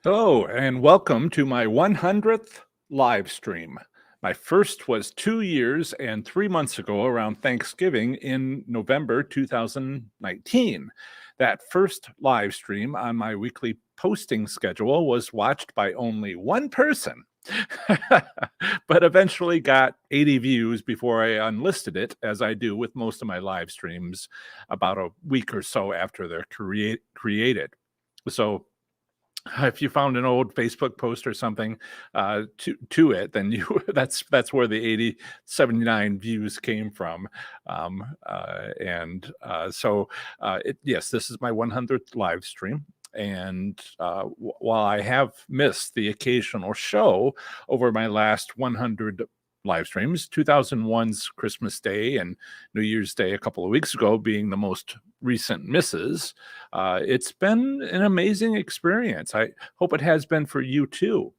Hello, and welcome to my 100th live stream. My first was 2 years and 3 months ago around Thanksgiving in November 2019. That first live stream on my weekly posting schedule was watched by only one person, but eventually got 80 views before I unlisted it, as I do with most of my live streams about a week or so after they're created. So if you found an old Facebook post or something to it, then you that's where the 8079 views came from. Yes, this is my 100th live stream. And while I have missed the occasional show over my last 100 live streams, 2001's Christmas Day and New Year's Day a couple of weeks ago being the most recent misses, it's been an amazing experience. I hope it has been for you too.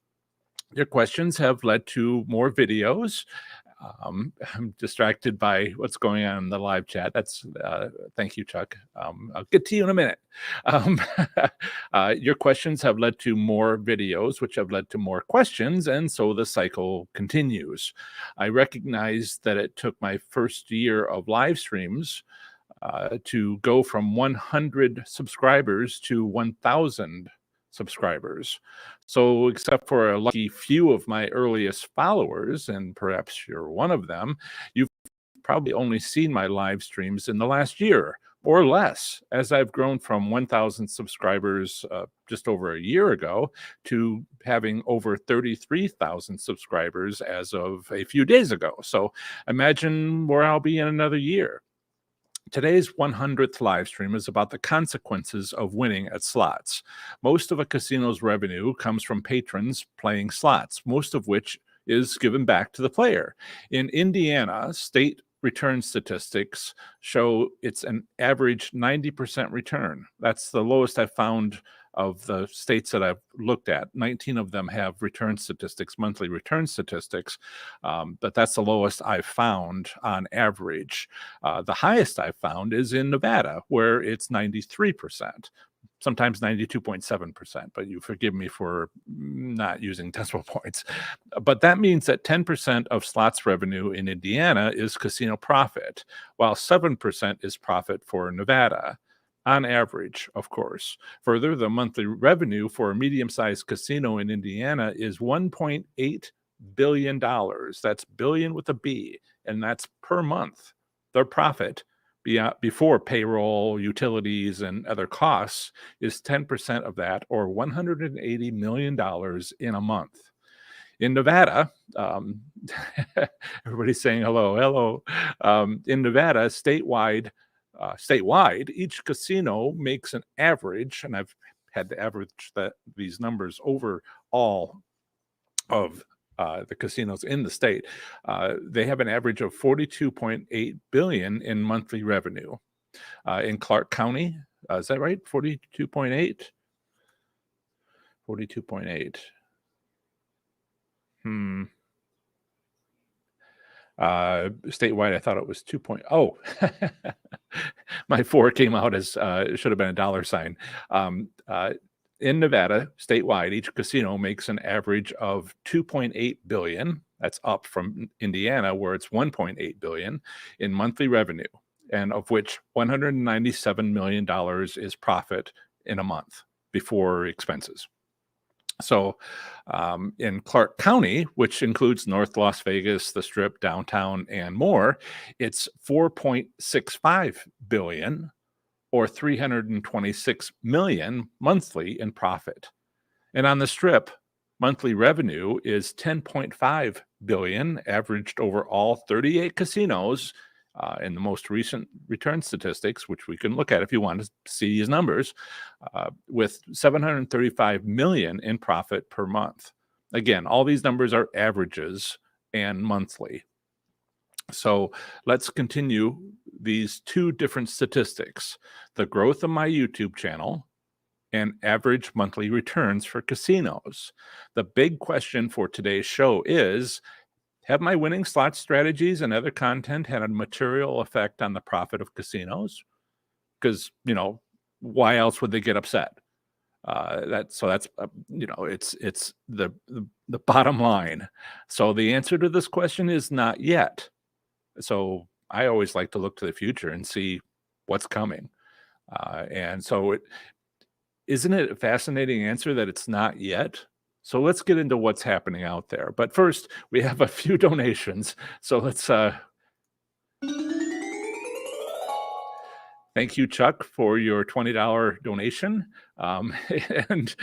Your questions have led to more videos. I'm distracted by what's going on in the live chat. Thank you, Chuck. I'll get to you in a minute. Um, your questions have led to more videos, which have led to more questions, and so the cycle continues. I recognize that it took my first year of live streams to go from 100 subscribers to 1,000 subscribers. So, except for a lucky few of my earliest followers, and perhaps you're one of them, you've probably only seen my live streams in the last year or less, as I've grown from 1,000 subscribers just over a year ago to having over 33,000 subscribers as of a few days ago. So, imagine where I'll be in another year. Today's 100th live stream is about the consequences of winning at slots. Most of a casino's revenue comes from patrons playing slots, most of which is given back to the player. In Indiana, state return statistics show it's an average 90% return. That's the lowest I've found of the states that I've looked at. 19 of them have return statistics, monthly return statistics, but that's the lowest I've found on average. The highest I've found is in Nevada, where it's 93%. Sometimes 92.7%, but you forgive me for not using decimal points. But that means that 10% of slots revenue in Indiana is casino profit, while 7% is profit for Nevada on average, of course. Further, the monthly revenue for a medium-sized casino in Indiana is $1.8 billion. That's billion with a B, and that's per month. Their profit before payroll, utilities, and other costs is 10% of that, or $180 million in a month. In Nevada, everybody's saying hello, hello. In Nevada, statewide, each casino makes an average, and I've had to average these numbers over all of the casinos in the state. They have an average of 42.8 billion in monthly revenue. In Clark County, is that right? 42.8? 42.8. Statewide, I thought it was 2. My 4 came out as it should have been a dollar sign. In Nevada, statewide, each casino makes an average of 2.8 billion. That's up from Indiana, where it's 1.8 billion in monthly revenue, and of which $197 million is profit in a month before expenses. So in Clark County, which includes North Las Vegas, the Strip, downtown, and more, it's 4.65 billion or 326 million monthly in profit. And on the Strip, monthly revenue is 10.5 billion, averaged over all 38 casinos in the most recent return statistics, which we can look at if you want to see these numbers, with 735 million in profit per month. Again, all these numbers are averages and monthly. So let's continue these two different statistics: the growth of my YouTube channel and average monthly returns for casinos. The big question for today's show is, have my winning slot strategies and other content had a material effect on the profit of casinos? Because, why else would they get upset? That's it's the bottom line. So the answer to this question is not yet. So I always like to look to the future and see what's coming. And so it isn't it a fascinating answer that it's not yet? So let's get into what's happening out there. But first, we have a few donations. So let's thank you, Chuck, for your $20 donation. And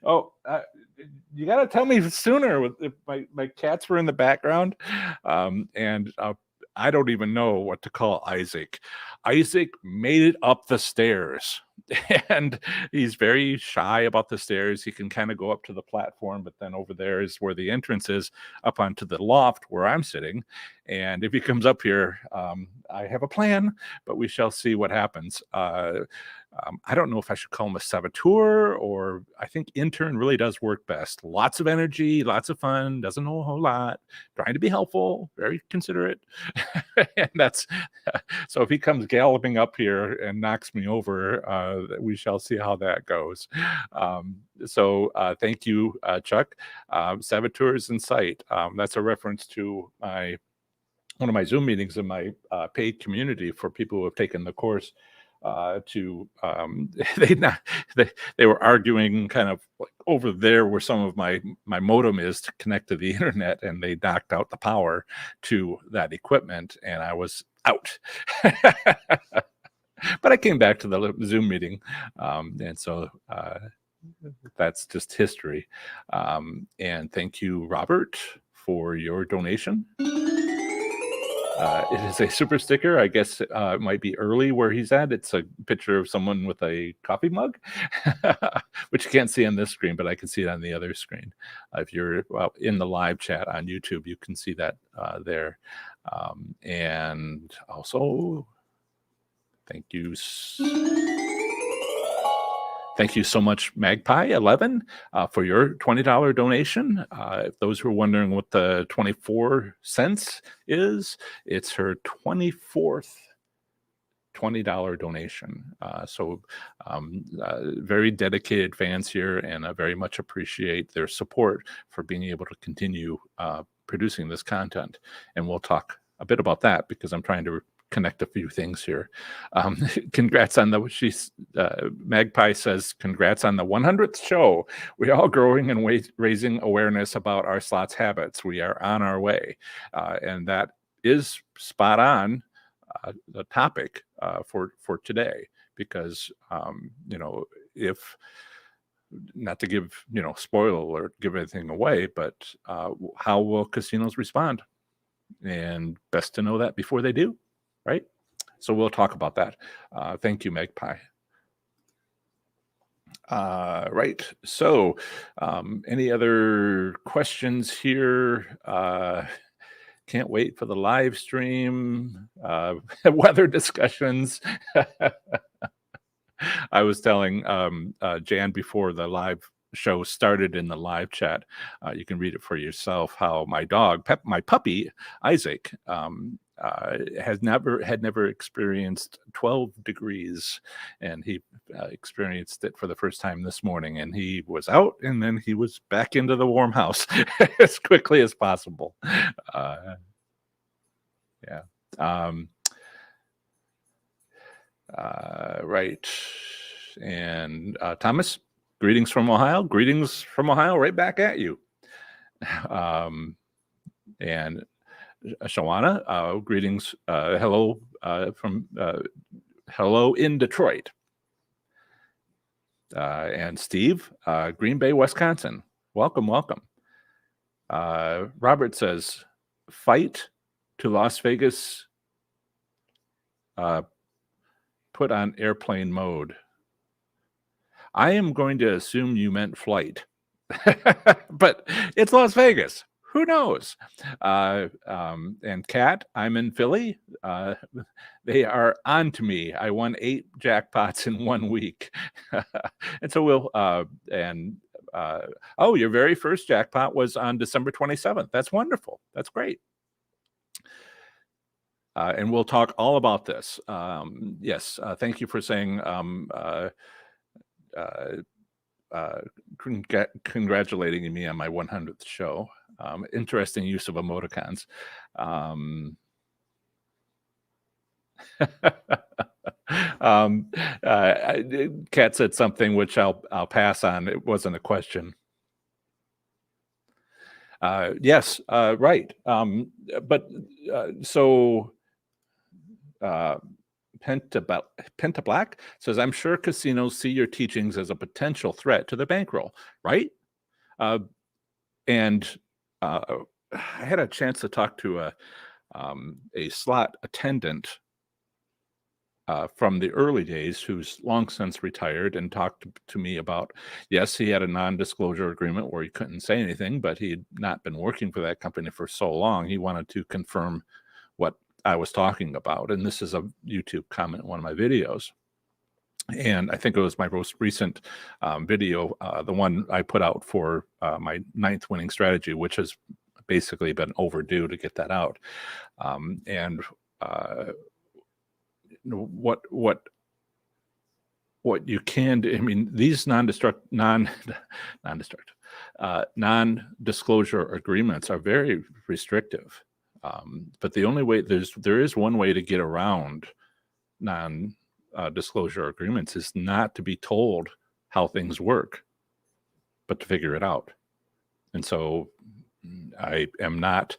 oh, you got to tell me sooner if my cats were in the background. And I don't even know what to call Isaac. Isaac made it up the stairs. And he's very shy about the stairs. He can kind of go up to the platform, but then over there is where the entrance is, up onto the loft where I'm sitting. And if he comes up here, I have a plan, but we shall see what happens. I don't know if I should call him a saboteur, or I think intern really does work best. Lots of energy, lots of fun, doesn't know a whole lot, trying to be helpful, very considerate. And that's so if he comes galloping up here and knocks me over, we shall see how that goes. Thank you, Chuck. Saboteurs in sight. That's a reference to one of my Zoom meetings in my paid community for people who have taken the course. They were arguing kind of like over there where some of my modem is to connect to the internet, and they knocked out the power to that equipment, and I was out. But I came back to the Zoom meeting, and so that's just history. And thank you, Robert, for your donation. It is a super sticker. I guess it might be early where he's at. It's a picture of someone with a coffee mug, which you can't see on this screen, but I can see it on the other screen. If you're in the live chat on YouTube, you can see that there. And also, thank you. Thank you so much, Magpie11, for your $20 donation. If those who are wondering what the 24 cents is, it's her 24th $20 donation. Very dedicated fans here, and I very much appreciate their support for being able to continue producing this content. And we'll talk a bit about that because I'm trying to connect a few things here. Congrats on Magpie says, congrats on the 100th show. We're all growing and raising awareness about our slots habits. We are on our way. And that is spot on the topic for today, because, if not to give, spoiler alert, give anything away, but how will casinos respond? And best to know that before they do. Right? So we'll talk about that. Thank you, Magpie. Right. So any other questions here? Can't wait for the live stream. Weather discussions. I was telling Jan before the live show started in the live chat, you can read it for yourself, how my dog, my puppy, Isaac, had never experienced 12 degrees, and he experienced it for the first time this morning, and he was out, and then he was back into the warm house as quickly as possible. Right. And Thomas, greetings from Ohio. Greetings from Ohio, right back at you. And Shawana, greetings. Hello from hello in Detroit. And Steve, Green Bay, Wisconsin. Welcome, welcome. Robert says, fight to Las Vegas, put on airplane mode. I am going to assume you meant flight, but it's Las Vegas. Who knows? And Kat, I'm in Philly. They are on to me. I won 8 jackpots in 1 week. And so your very first jackpot was on December 27th. That's wonderful. That's great. And we'll talk all about this. Yes, thank you for saying congratulating me on my 100th show. Interesting use of emoticons. Kat said something which I'll pass on. It wasn't a question. Yes, right. Penta Black says, I'm sure casinos see your teachings as a potential threat to their bankroll, right? I had a chance to talk to a slot attendant from the early days who's long since retired and talked to me about, yes, he had a non-disclosure agreement where he couldn't say anything, but he had not been working for that company for so long. He wanted to confirm what I was talking about. And this is a YouTube comment in one of my videos. And I think it was my most recent video, the one I put out for my 9th winning strategy, which has basically been overdue to get that out. What you can do, I mean, these non-disclosure agreements are very restrictive. But the only way there is one way to get around non-disclosure agreements is not to be told how things work, but to figure it out. And so I am not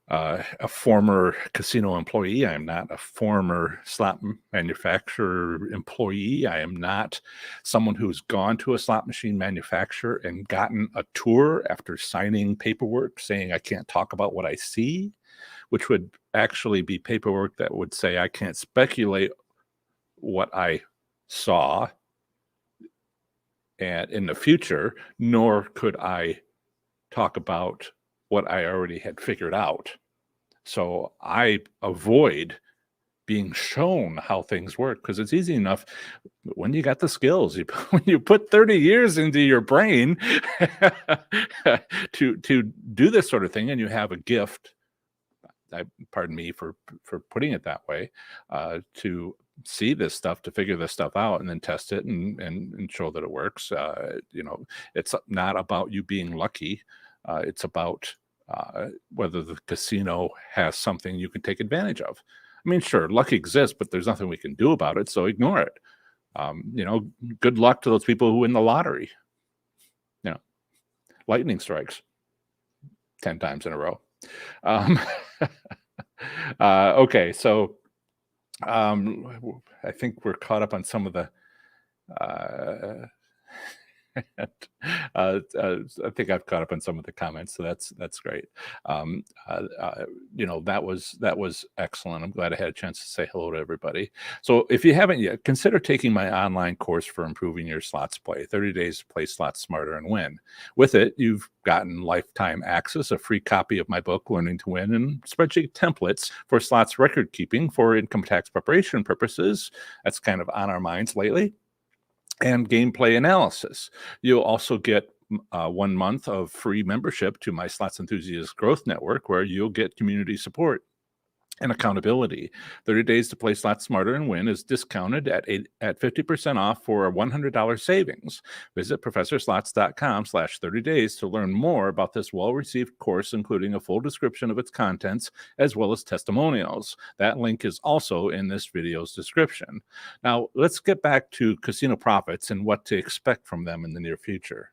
a former casino employee. I am not a former slot manufacturer employee. I am not someone who's gone to a slot machine manufacturer and gotten a tour after signing paperwork saying I can't talk about what I see, which would actually be paperwork that would say I can't speculate what I saw and in the future, nor could I talk about what I already had figured out. So I avoid being shown how things work because it's easy enough when you got the skills. When you put 30 years into your brain to do this sort of thing, and you have a gift. Pardon me for putting it that way, to see this stuff, to figure this stuff out, and then test it and show that it works. It's not about you being lucky. It's about whether the casino has something you can take advantage of. I mean, sure, luck exists, but there's nothing we can do about it, so ignore it. Good luck to those people who win the lottery. Lightning strikes 10 times in a row. Okay, so I think we're caught up on some of the I think I've caught up on some of the comments, so that's great. That was excellent. I'm glad I had a chance to say hello to everybody. So if you haven't yet, consider taking my online course for improving your slots play, 30 days to play slots smarter and win. With it, you've gotten lifetime access, a free copy of my book, Learning to Win, and spreadsheet templates for slots record keeping for income tax preparation purposes. That's kind of on our minds lately. And gameplay analysis. You'll also get 1 month of free membership to my Slots Enthusiast Growth Network, where you'll get community support and accountability. 30 days to play slots smarter and win is discounted at 50% off for a $100 savings. Visit professorslots.com/30 days to learn more about this well-received course, including a full description of its contents, as well as testimonials. That link is also in this video's description. Now, let's get back to casino profits and what to expect from them in the near future.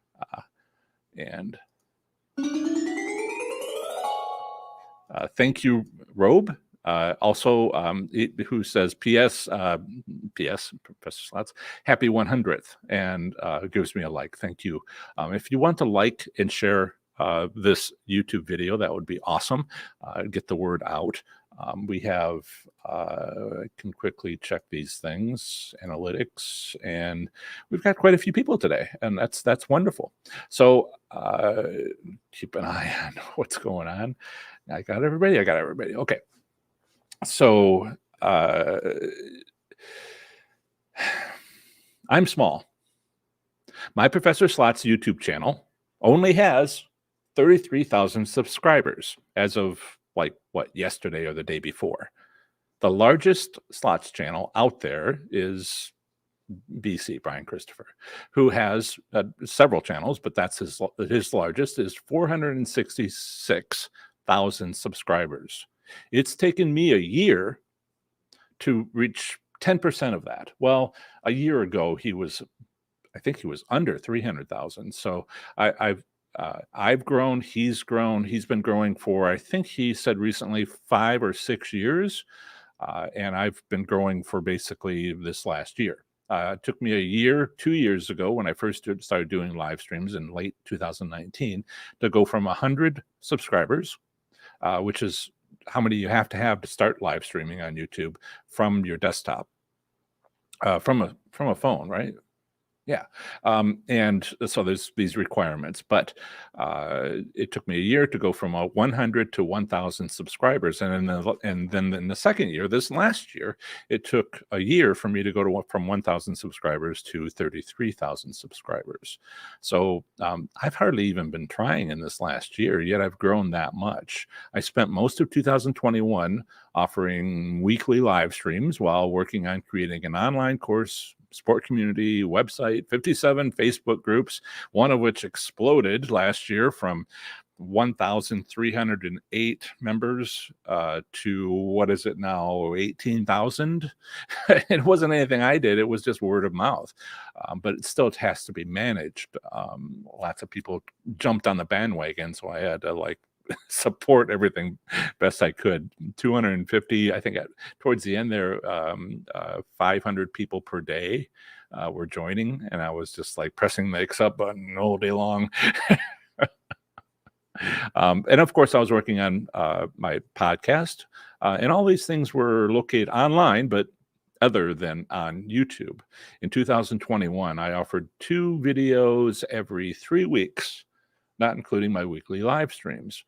Thank you, Robe. Who says, P.S. Professor Slots, happy 100th, and gives me a like. Thank you. If you want to like and share this YouTube video, that would be awesome. Get the word out. We have, I can quickly check these things, analytics, and we've got quite a few people today, and that's wonderful. So keep an eye on what's going on. I got everybody. Okay. So I'm small. My Professor Slots YouTube channel only has 33,000 subscribers as of yesterday or the day before. The largest slots channel out there is BC, Brian Christopher, who has several channels, but that's his largest, is 466,000 subscribers. It's taken me a year to reach 10% of that. Well, a year ago, I think he was under 300,000. So I've grown, he's grown, he's been growing for, I think he said recently, 5 or 6 years. And I've been growing for basically this last year. It took me a year, 2 years ago, when I first started doing live streams in late 2019, to go from 100 subscribers, which is how many you have to start live streaming on YouTube from your desktop, from a phone, right? Yeah. And so there's these requirements, but it took me a year to go from 100 to 1,000 subscribers. And then in the second year, this last year, it took a year for me to go from 1,000 subscribers to 33,000 subscribers. So I've hardly even been trying in this last year, yet I've grown that much. I spent most of 2021 offering weekly live streams while working on creating an online course, sport community, website, 57 Facebook groups, one of which exploded last year from 1,308 members to what is it now, 18,000. It wasn't anything I did, it was just word of mouth, but it still has to be managed. Lots of people jumped on the bandwagon, so I had to support everything best I could. 250, I think towards the end there, 500 people per day were joining, and I was just pressing the accept button all day long. And of course I was working on my podcast, and all these things were located online, but other than on YouTube. In 2021, I offered 2 videos every 3 weeks, not including my weekly live streams.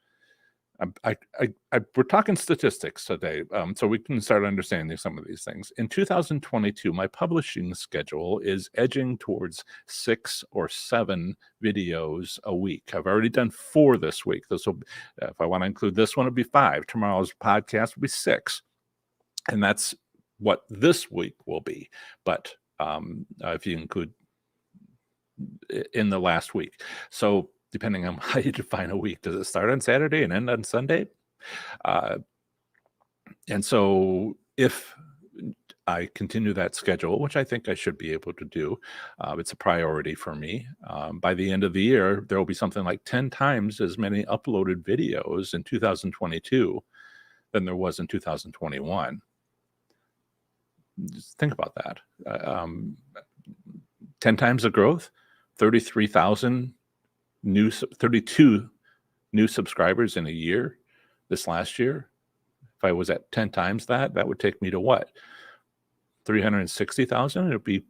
We're talking statistics today, so we can start understanding some of these things. In 2022, my publishing schedule is edging towards 6 or 7 videos a week. I've already done 4 this week. If I want to include this one, it'll be 5. Tomorrow's podcast will be 6, and that's what this week will be. But if you include in the last week, so depending on how you define a week. Does it start on Saturday and end on Sunday? And so if I continue that schedule, which I think I should be able to do, it's a priority for me. By the end of the year, there will be something like 10 times as many uploaded videos in 2022 than there was in 2021. Just think about that. 10 times the growth, 32 new subscribers in a year this last year. If I was at 10 times that would take me to what? 360,000. It would be,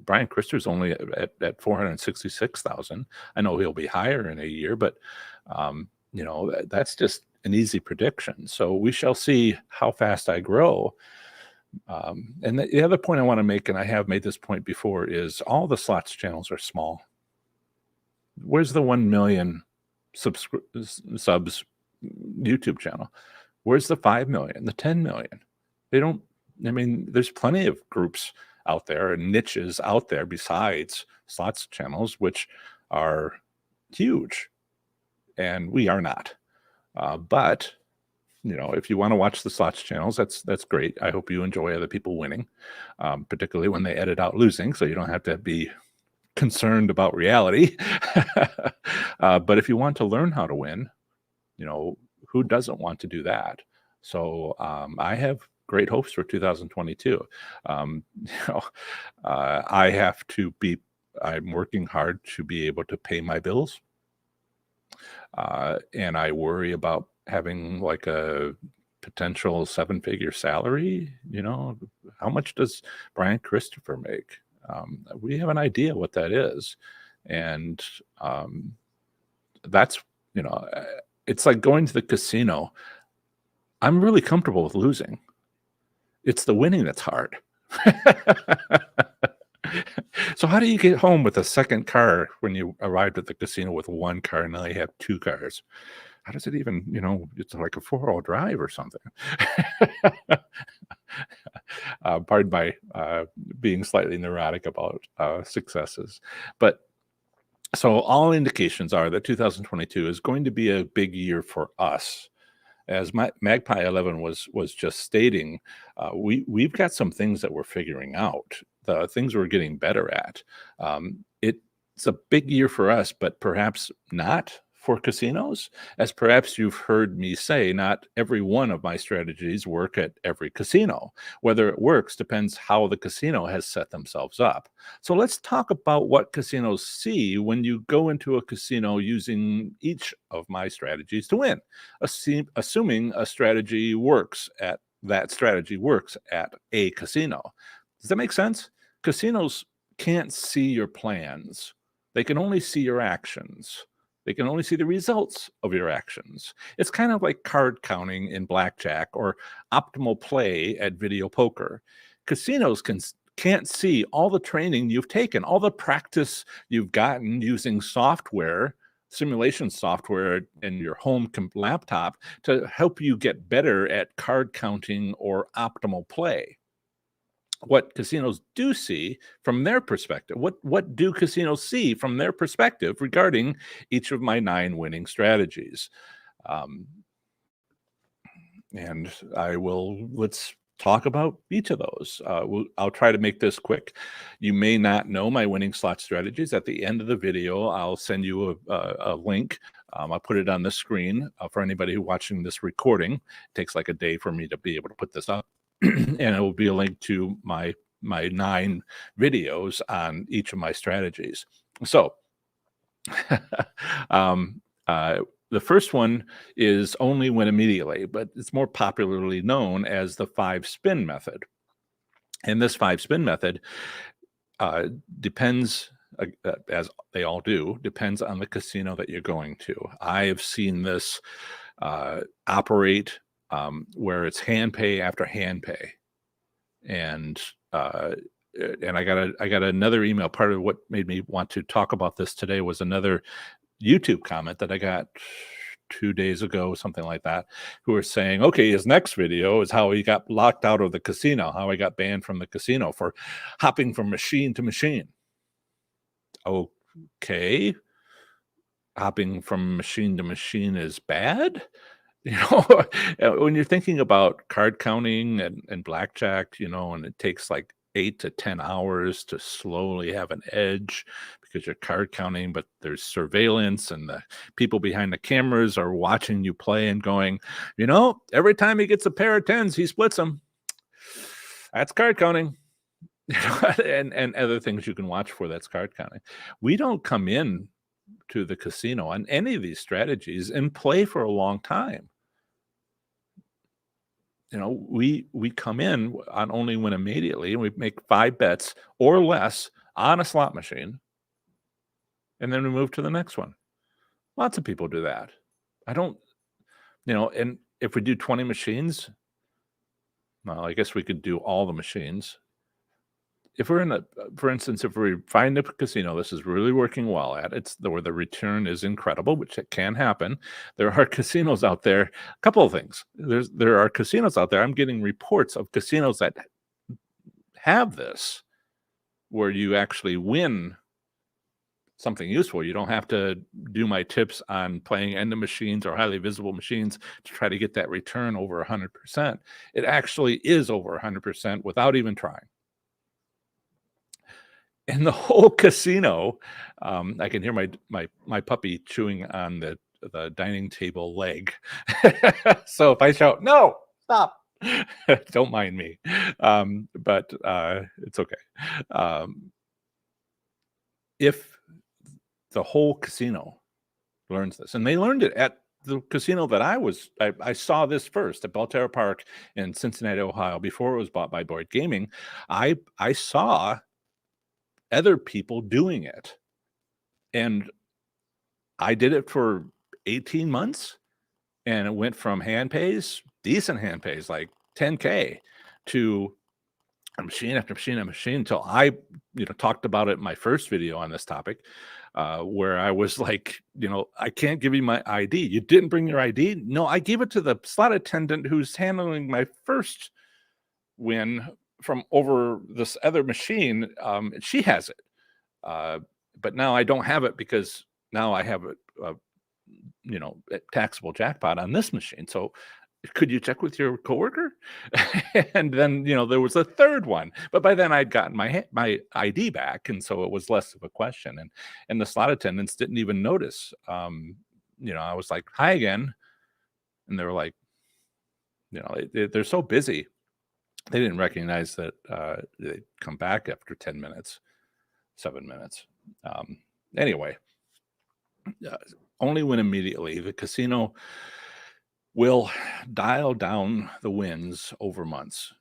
Brian Christopher's only at 466,000. I know he'll be higher in a year, but that's just an easy prediction. So we shall see how fast I grow. And the other point I want to make, and I have made this point before, is all the Slots channels are small. Where's the 1 million subs YouTube channel? Where's the 5 million, the 10 million? There's plenty of groups out there and niches out there besides Slots channels, which are huge, and we are not. But if you want to watch the Slots channels, that's great. I hope you enjoy other people winning, particularly when they edit out losing, so you don't have to be concerned about reality. But if you want to learn how to win, who doesn't want to do that? So I have great hopes for 2022. I'm working hard to be able to pay my bills, and I worry about having a potential 7-figure salary. How much does Brian Christopher make? We have an idea what that is, and that's it's like going to the casino. I'm really comfortable with losing. It's the winning that's hard. So how do you get home with a second car when you arrived at the casino with 1 car and now you have 2 cars? how does it even, it's like a 4-hour drive or something. Pardon my being slightly neurotic about successes. But so all indications are that 2022 is going to be a big year for us. As Magpie 11 was just stating, we've got some things that we're figuring out, the things we're getting better at. It's a big year for us, but perhaps not for casinos. As perhaps you've heard me say, not every one of my strategies work at every casino. Whether it works depends how the casino has set themselves up. So let's talk about what casinos see when you go into a casino using each of my strategies to win, assuming a strategy works at a casino. Does that make sense? Casinos can't see your plans. They can only see your actions. They can only see the results of your actions. It's kind of like card counting in blackjack or optimal play at video poker. Casinos can't see all the training you've taken, all the practice you've gotten using software, simulation software in your home laptop to help you get better at card counting or optimal play. What casinos do see from their perspective, what do casinos see from their perspective regarding each of my 9 winning strategies? And let's talk about each of those. I'll try to make this quick. You may not know my winning slot strategies. At the end of the video, I'll send you a link. I'll put it on the screen for anybody who's watching this recording. It takes like a day for me to be able to put this up. And it will be a link to my 9 videos on each of my strategies. So the first one is only win immediately, but it's more popularly known as the 5-spin method. And this 5-spin method depends, as they all do, depends on the casino that you're going to. I have seen this operate where it's hand pay after hand pay, and I got another email. Part of what made me want to talk about this today was another YouTube comment that I got 2 days ago, something like that, who were saying, okay, his next video is how he got locked out of the casino, how he got banned from the casino for hopping from machine to machine. Okay, hopping from machine to machine is bad. When you're thinking about card counting and blackjack, and it takes like 8 to 10 hours to slowly have an edge because you're card counting, but there's surveillance and the people behind the cameras are watching you play and going, every time he gets a pair of 10s, he splits them. That's card counting. And other things you can watch for, that's card counting. We don't come in to the casino on any of these strategies and play for a long time. We come in on only win immediately, and we make 5 bets or less on a slot machine, and then we move to the next one. Lots of people do that. I don't, and if we do 20 machines, well, I guess we could do all the machines. If we're for instance, if we find a casino this is really working well at, where the return is incredible, which it can happen. There are casinos out there. A couple of things. There are casinos out there. I'm getting reports of casinos that have this, where you actually win something useful. You don't have to do my tips on playing end of machines or highly visible machines to try to get that return over 100%. It actually is over 100% without even trying. And the whole casino, I can hear my puppy chewing on the dining table leg. So if I shout, "No, stop," don't mind me. But it's okay. If the whole casino learns this, and they learned it at the casino that I saw this first at Belterra Park in Cincinnati, Ohio, before it was bought by Boyd Gaming. I saw other people doing it, and I did it for 18 months, and it went from hand pays, decent hand pays, like 10K, to machine after machine after machine until I, talked about it in my first video on this topic, where I was like, I can't give you my ID. You didn't bring your ID? No, I gave it to the slot attendant who's handling my first win from over this other machine. She has it. But now I don't have it because now I have a taxable jackpot on this machine. So could you check with your coworker? And then, there was a third one, but by then I'd gotten my ID back. And so it was less of a question. And the slot attendants didn't even notice. I was like, hi again. And they were like, they're so busy. They didn't recognize that they'd come back after 10 minutes, 7 minutes. Anyway, only win immediately. The casino will dial down the wins over months.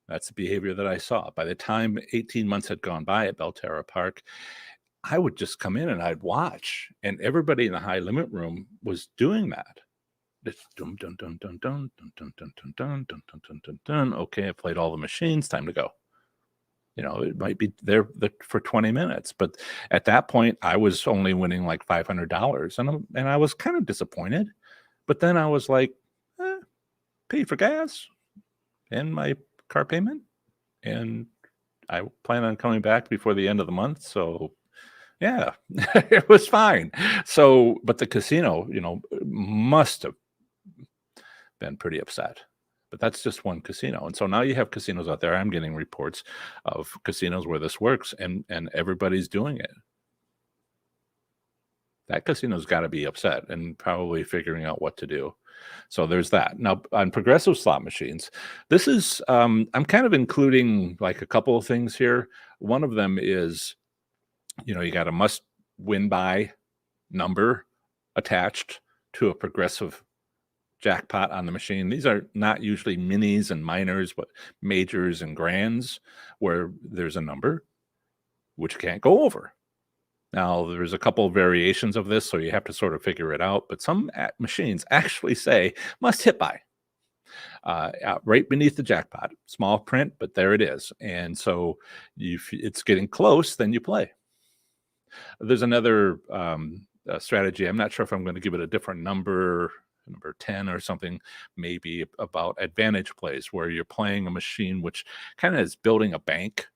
That's the behavior that I saw. By the time 18 months had gone by at Belterra Park, I would just come in and I'd watch, and everybody in the high limit room was doing that. It's dun dun dun dun dun dun dun dun dun dun dun dun dun dun. Okay, I played all the machines. Time to go. It might be there for 20 minutes, but at that point, I was only winning like $500, and I was kind of disappointed. But then I was like, pay for gas and my car payment, and I plan on coming back before the end of the month. So yeah, it was fine. So, but the casino, must have been pretty upset. But that's just one casino. And so now you have casinos out there. I'm getting reports of casinos where this works, and everybody's doing it. That casino's got to be upset and probably figuring out what to do. So there's that. Now, on progressive slot machines, this is, I'm kind of including like a couple of things here. One of them is, you got a must win by number attached to a progressive jackpot on the machine. These are not usually minis and minors, but majors and grands, where there's a number which can't go over. Now, there's a couple of variations of this, so you have to sort of figure it out. But some machines actually say must hit by, right beneath the jackpot. Small print, but there it is. And so if it's getting close, then you play. There's another strategy. I'm not sure if I'm going to give it a different number 10 or something, maybe, about advantage plays, where you're playing a machine which kind of is building a bank,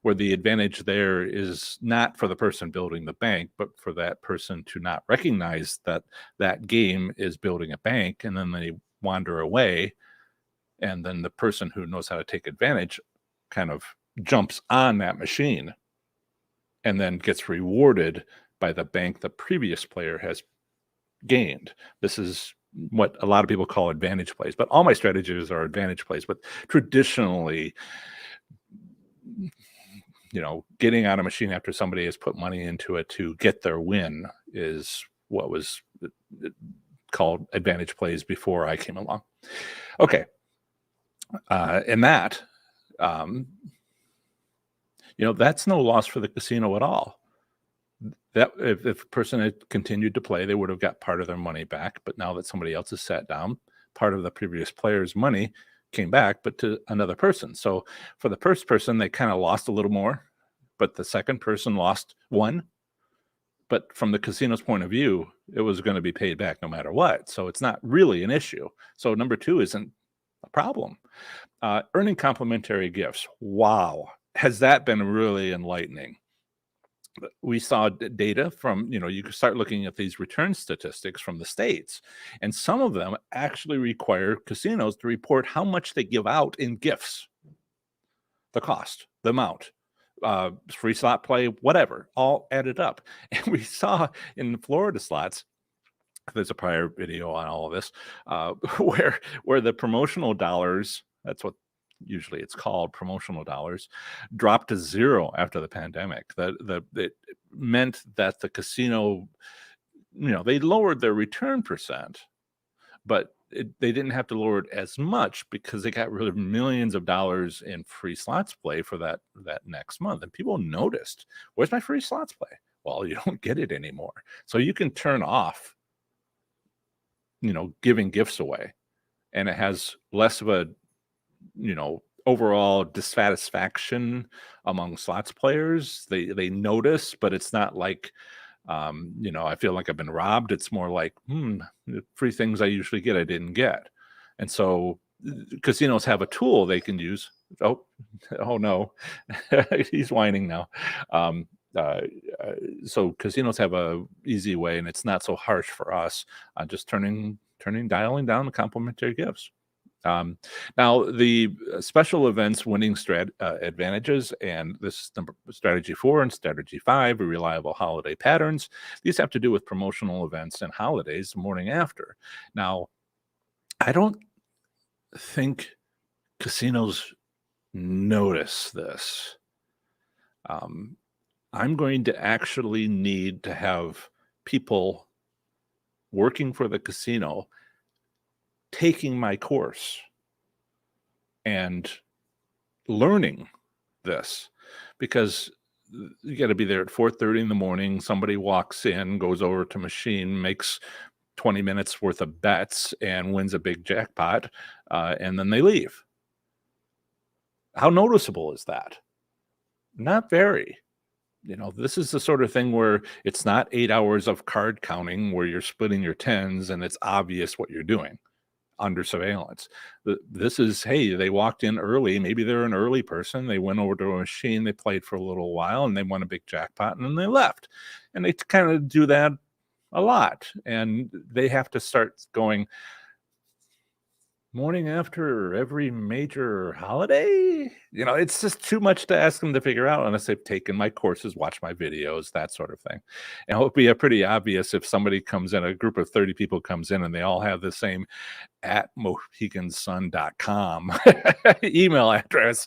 where the advantage there is not for the person building the bank, but for that person to not recognize that that game is building a bank, and then they wander away, and then the person who knows how to take advantage kind of jumps on that machine and then gets rewarded by the bank the previous player has gained. This is what a lot of people call advantage plays, but all my strategies are advantage plays. But traditionally, getting on a machine after somebody has put money into it to get their win is what was called advantage plays before I came along. Okay. And that, that's no loss for the casino at all. That if a person had continued to play, they would have got part of their money back. But now that somebody else has sat down, part of the previous player's money came back, but to another person. So for the first person, they kind of lost a little more, but the second person lost one. But from the casino's point of view, it was going to be paid back no matter what. So it's not really an issue. So number 2 isn't a problem. Earning complimentary gifts. Wow. Has that been really enlightening? We saw data from, you could start looking at these return statistics from the states, and some of them actually require casinos to report how much they give out in gifts, the cost, the amount, free slot play, whatever, all added up. And we saw in the Florida slots, there's a prior video on all of this, where the promotional dollars, that's what usually it's called, promotional dollars, dropped to 0 after the pandemic. It meant that the casino, they lowered their return percent, but they didn't have to lower it as much because they got rid of millions of dollars in free slots play for that next month. And people noticed, where's my free slots play? Well, you don't get it anymore. So you can turn off, giving gifts away, and it has less of a overall dissatisfaction among slots players. They notice, but it's not like, I feel like I've been robbed. It's more like, the free things I usually get, I didn't get. And so casinos have a tool they can use. Oh, oh no, he's whining now. Um, uh, so casinos have a easy way, and it's not so harsh for us. Just dialing down the complimentary gifts. Um, Now, the special events winning advantages, and this is strategy 4 and strategy 5, reliable holiday patterns. These have to do with promotional events and holidays the morning after. Now, I don't think casinos notice this. Um, I'm going to actually need to have people working for the casino taking my course and learning this, because you got to be there at 4:30 in the morning. Somebody walks in, goes over to machine, makes 20 minutes worth of bets and wins a big jackpot, and then they leave. How noticeable is that? Not very. This is the sort of thing where it's not 8 hours of card counting where you're splitting your tens and it's obvious what you're doing under surveillance. This is, hey, they walked in early. Maybe they're an early person. They went over to a machine, they played for a little while, and they won a big jackpot, and then they left. And they kind of do that a lot. And they have to start going, morning after every major holiday? It's just too much to ask them to figure out unless they've taken my courses, watched my videos, that sort of thing. And it would be pretty obvious if somebody comes in, a group of 30 people comes in, and they all have the same at mohegansun.com email address.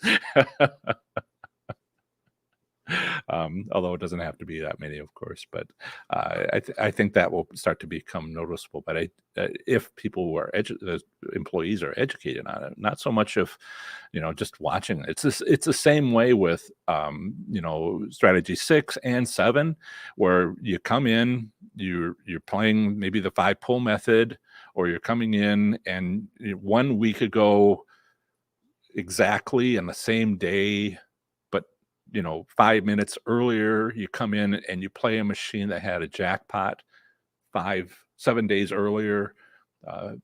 Although it doesn't have to be that many, of course, but I think that will start to become noticeable. But if people who are the employees are educated on it, not so much if just watching it. It's the same way with strategy 6 and 7, where you come in, you're playing maybe the 5-pull method, or you're coming in and 1 week ago exactly in the same day, 5 minutes earlier, you come in and you play a machine that had a jackpot 7 days earlier, and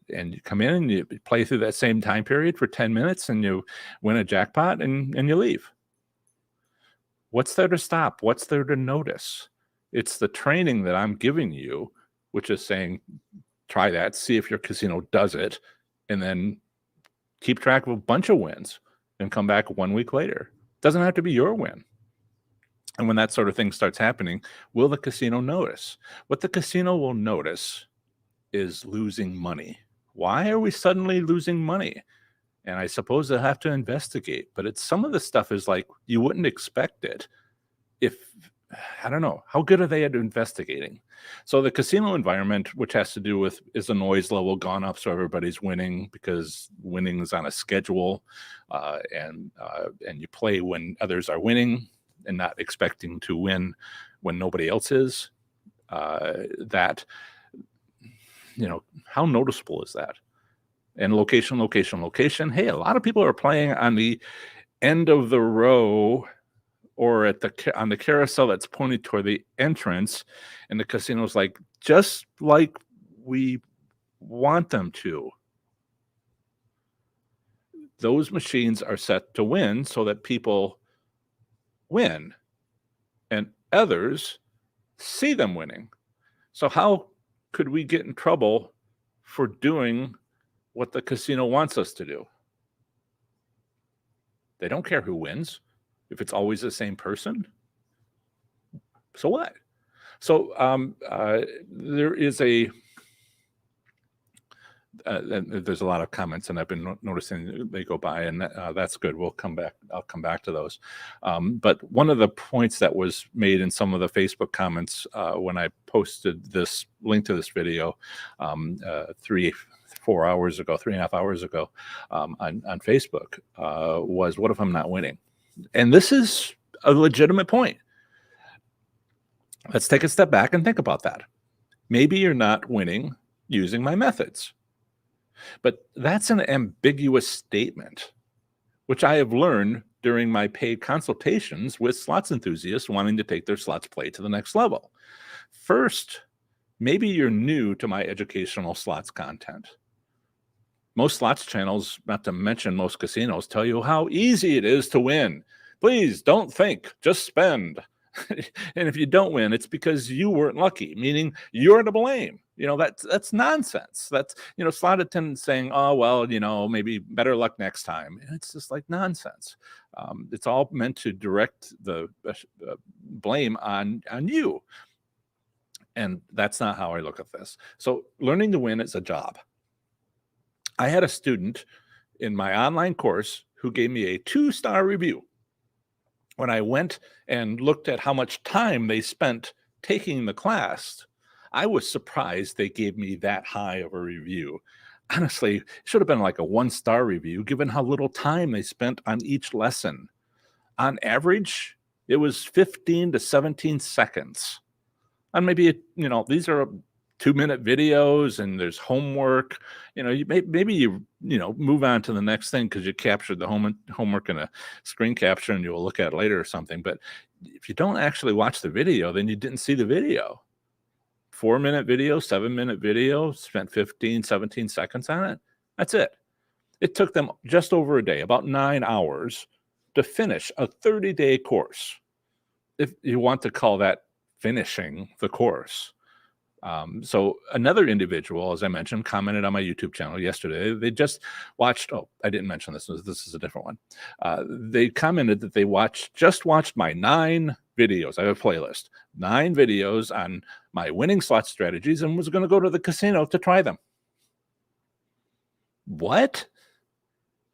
you come in and you play through that same time period for 10 minutes and you win a jackpot and you leave. What's there to stop? What's there to notice? It's the training that I'm giving you, which is saying, try that, see if your casino does it, and then keep track of a bunch of wins and come back 1 week later. Doesn't have to be your win. And when that sort of thing starts happening, will the casino notice? What the casino will notice is losing money. Why are we suddenly losing money? And I suppose they'll have to investigate, but some of the stuff is like, you wouldn't expect it. I don't know, how good are they at investigating? So the casino environment, which has to do with, is the noise level gone up so everybody's winning, because winning is on a schedule, and you play when others are winning and not expecting to win when nobody else is. That, how noticeable is that? And location. Hey, a lot of people are playing on the end of the row or on the carousel that's pointed toward the entrance, and the casino's like, just like we want them to. Those machines are set to win so that people win, and others see them winning. So how could we get in trouble for doing what the casino wants us to do? They don't care who wins. If it's always the same person, so what? So there is there's a lot of comments, and I've been noticing they go by, and that's good. I'll come back to those. But one of the points that was made in some of the Facebook comments when I posted this link to this video 3.5 hours ago on Facebook was, what if I'm not winning? And this is a legitimate point. Let's take a step back and think about that. Maybe you're not winning using my methods. But that's an ambiguous statement, which I have learned during my paid consultations with slots enthusiasts wanting to take their slots play to the next level. First, maybe you're new to my educational slots content. Most slots channels, not to mention most casinos, tell you how easy it is to win. Please don't think, just spend. And if you don't win, it's because you weren't lucky, meaning you're to blame. That's nonsense. That's, slot attendants saying, oh, well, maybe better luck next time. And it's just like nonsense. It's all meant to direct the blame on you. And that's not how I look at this. So learning to win is a job. I had a student in my online course who gave me a 2-star review. When I went and looked at how much time they spent taking the class, I was surprised they gave me that high of a review. Honestly, it should have been like a 1-star review, given how little time they spent on each lesson. On average, it was 15 to 17 seconds. And maybe, these are 2-minute videos and there's homework. Maybe you move on to the next thing because you captured the homework in a screen capture and you'll look at it later or something. But if you don't actually watch the video, then you didn't see the video. 4-minute video, 7-minute video, spent 15, 17 seconds on it. That's it. It took them just over a day, about 9 hours, to finish a 30-day course. If you want to call that finishing the course. So another individual, as I mentioned, commented on my YouTube channel yesterday. They just watched, I didn't mention this. This is a different one. They commented that they just watched my 9 videos. I have a playlist, 9 videos on my winning slot strategies and was going to go to the casino to try them. What?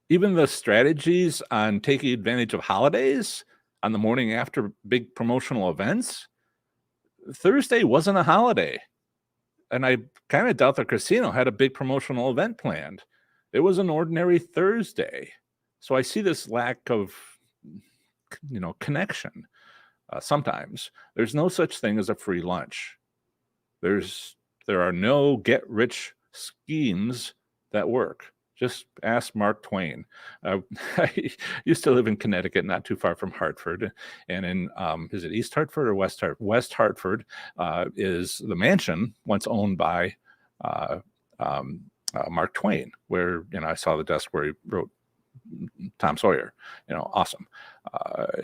Even the strategies on taking advantage of holidays on the morning after big promotional events? Thursday wasn't a holiday. And I kind of doubt the casino had a big promotional event planned. It was an ordinary Thursday. So I see this lack of, connection. Sometimes there's no such thing as a free lunch. There are no get-rich schemes that work. Just ask Mark Twain. I used to live in Connecticut, not too far from Hartford. And in, is it East Hartford or West Hartford? West Hartford is the mansion once owned by Mark Twain, where, I saw the desk where he wrote Tom Sawyer. Awesome.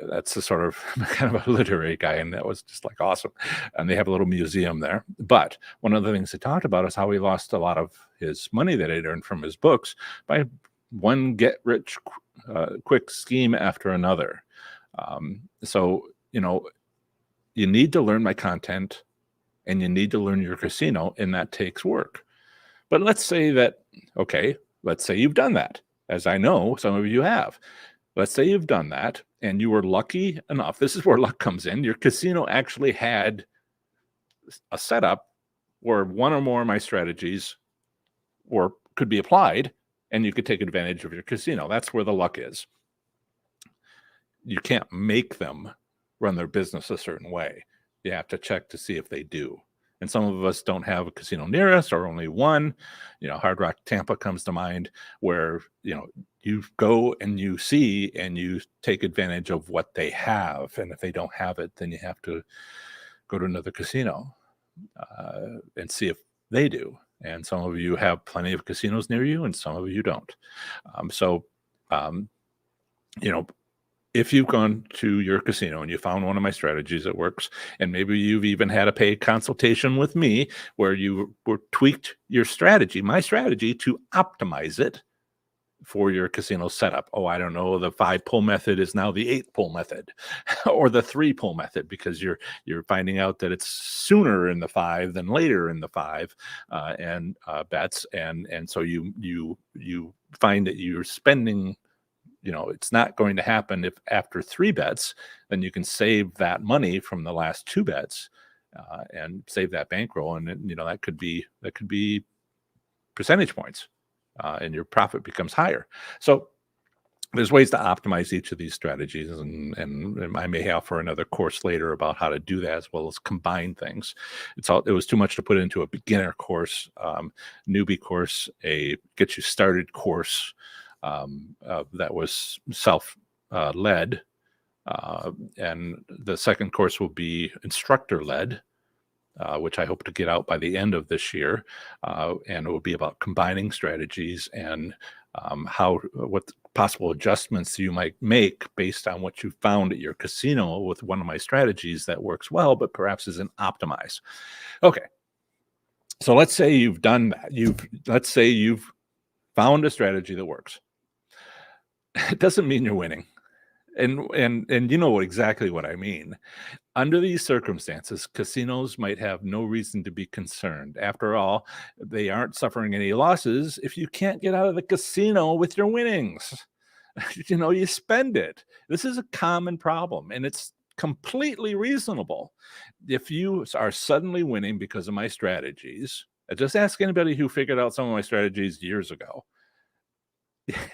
That's the sort of kind of a literary guy, and that was just like awesome. And they have a little museum there. But one of the things they talked about is how he lost a lot of his money that he'd earned from his books by one get-rich quick scheme after another. So you need to learn my content, and you need to learn your casino, and that takes work. But let's say you've done that. As I know, some of you have. Let's say you've done that and you were lucky enough. This is where luck comes in. Your casino actually had a setup where one or more of my strategies could be applied and you could take advantage of your casino. That's where the luck is. You can't make them run their business a certain way. You have to check to see if they do. And some of us don't have a casino near us or only one. Hard Rock Tampa comes to mind, where, you go and you see and you take advantage of what they have. And if they don't have it, then you have to go to another casino and see if they do. And some of you have plenty of casinos near you and some of you don't. If you've gone to your casino and you found one of my strategies that works, and maybe you've even had a paid consultation with me where you tweaked your strategy, my strategy, to optimize it for your casino setup. Oh, I don't know, the 5-pull method is now the 8-pull method or the 3-pull method, because you're finding out that it's sooner in the 5 than later in the 5 and bets. And so you find that you're spending, it's not going to happen if after 3 bets, then you can save that money from the last 2 bets and save that bankroll. And that could be percentage points and your profit becomes higher. So there's ways to optimize each of these strategies, and I may offer another course later about how to do that as well as combine things. It was too much to put into a beginner course, newbie course, a get you started course that was self led, and the second course will be instructor led. Which I hope to get out by the end of this year, and it will be about combining strategies and what possible adjustments you might make based on what you found at your casino with one of my strategies that works well, but perhaps isn't optimized. Okay, so let's say you've done that. Let's say you've found a strategy that works. It doesn't mean you're winning, and you know exactly what I mean. Under these circumstances, casinos might have no reason to be concerned. After all, they aren't suffering any losses if you can't get out of the casino with your winnings. You spend it. This is a common problem, and it's completely reasonable. If you are suddenly winning because of my strategies, just ask anybody who figured out some of my strategies years ago.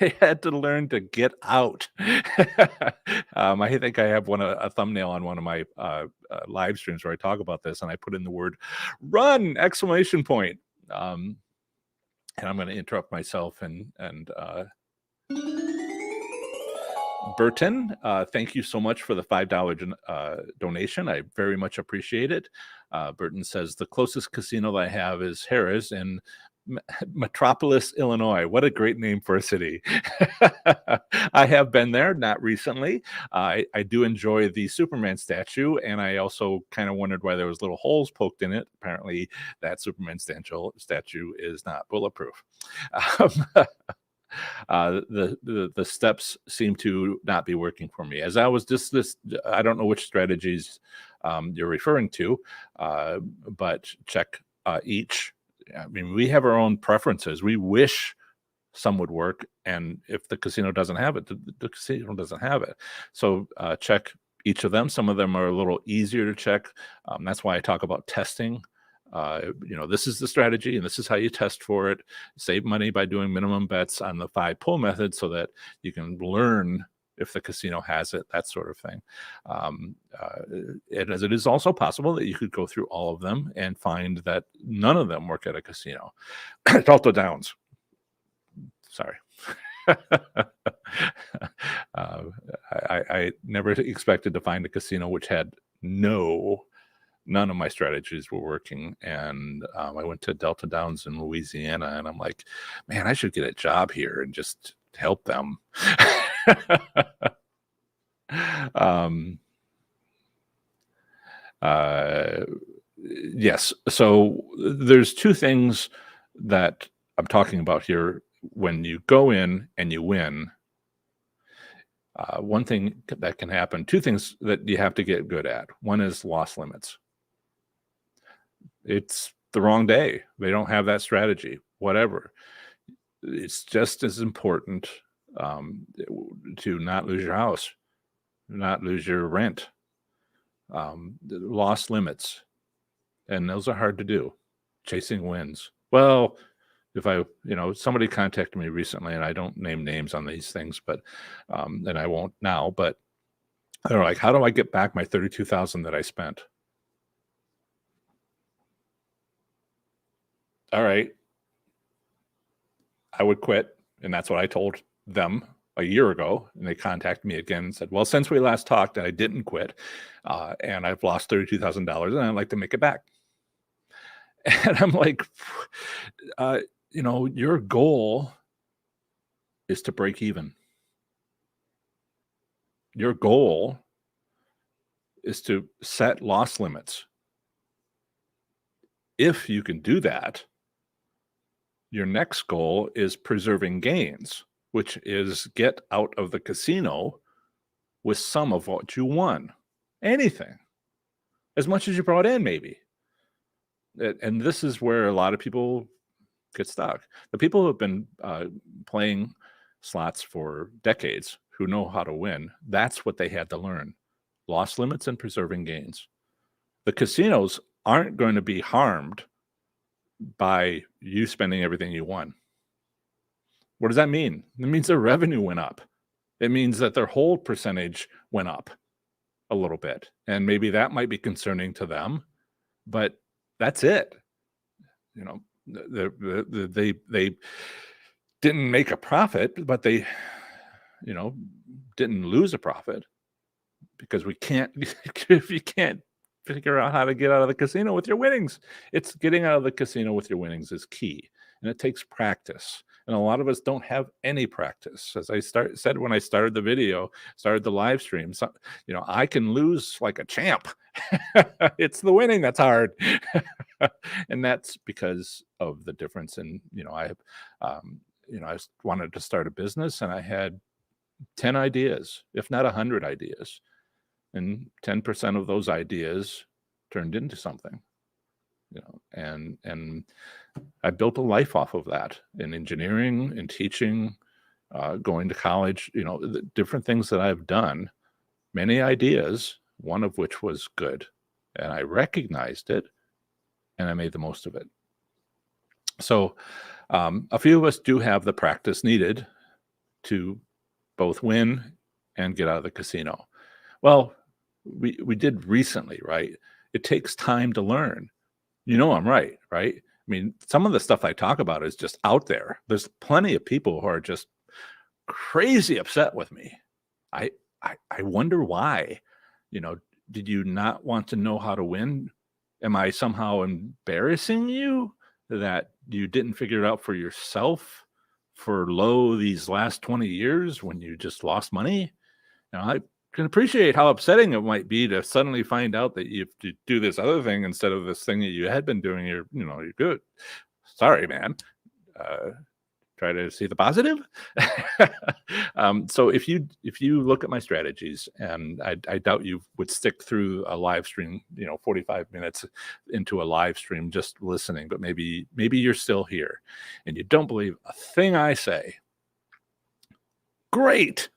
I had to learn to get out. I think I have a thumbnail on one of my live streams where I talk about this, and I put in the word "run!" exclamation point. And I'm going to interrupt myself and Burton, thank you so much for the $5 donation. I very much appreciate it. Burton says the closest casino that I have is Harrah's in Metropolis, Illinois. What a great name for a city. I have been there, not recently. I do enjoy the Superman statue, and I also kind of wondered why there was little holes poked in it. Apparently, that Superman statue is not bulletproof. The steps seem to not be working for me. As I was I don't know which strategies you're referring to, but check each. I mean, we have our own preferences. We wish some would work, and if the casino doesn't have it, the casino doesn't have it. So check each of them. Some of them are a little easier to check. That's why I talk about testing. This is the strategy, and this is how you test for it. Save money by doing minimum bets on the 5 pull method so that you can learn if the casino has it, that sort of thing. As it is also possible that you could go through all of them and find that none of them work at a casino. Alto Downs. Sorry. I never expected to find a casino which had none of my strategies were working. And I went to Delta Downs in Louisiana, and I'm like, man, I should get a job here and just help them. Yes. So there's two things that I'm talking about here. When you go in and you win, one thing that can happen, two things that you have to get good at. One is loss limits. It's the wrong day. They don't have that strategy, whatever. It's just as important to not lose your house, not lose your rent, loss limits. And those are hard to do. Chasing wins. Well, if somebody contacted me recently, and I don't name names on these things, but and I won't now, but they're like, how do I get back my $32,000 that I spent? All right, I would quit. And that's what I told them a year ago. And they contacted me again and said, well, since we last talked, I didn't quit, and I've lost $32,000, and I'd like to make it back. And I'm like, your goal is to break even. Your goal is to set loss limits. If you can do that, your next goal is preserving gains, which is get out of the casino with some of what you won. Anything. As much as you brought in, maybe. And this is where a lot of people get stuck. The people who have been playing slots for decades, who know how to win, that's what they had to learn. Loss limits and preserving gains. The casinos aren't going to be harmed by you spending everything you won. What does that mean? It means their revenue went up. It means that their hold percentage went up a little bit, and maybe that might be concerning to them, but that's it. You know, they didn't make a profit, but they, you know, didn't lose a profit, because we can't if you can't figure out how to get out of the casino with your winnings, it's getting out of the casino with your winnings is key, and it takes practice. And a lot of us don't have any practice. As I said when I started the video, started the live stream, so, I can lose like a champ. It's the winning that's hard. And that's because of the difference in, I wanted to start a business, and I had 10 ideas, if not 100 ideas. And 10% of those ideas turned into something, and I built a life off of that, in engineering and teaching, going to college, the different things that I've done, many ideas, one of which was good. And I recognized it, and I made the most of it. So a few of us do have the practice needed to both win and get out of the casino. Well, we did recently, right? It takes time to learn. I'm right? I mean, some of the stuff I talk about is just out there. There's plenty of people who are just crazy upset with me. I wonder why. Did you not want to know how to win? Am I somehow embarrassing you that you didn't figure it out for yourself for these last 20 years when you just lost money? I can appreciate how upsetting it might be to suddenly find out that you have to do this other thing instead of this thing that you had been doing. You're good. Sorry, man. Try to see the positive. So if you look at my strategies, and I doubt you would stick through a live stream, 45 minutes into a live stream just listening, but maybe you're still here and you don't believe a thing I say. Great.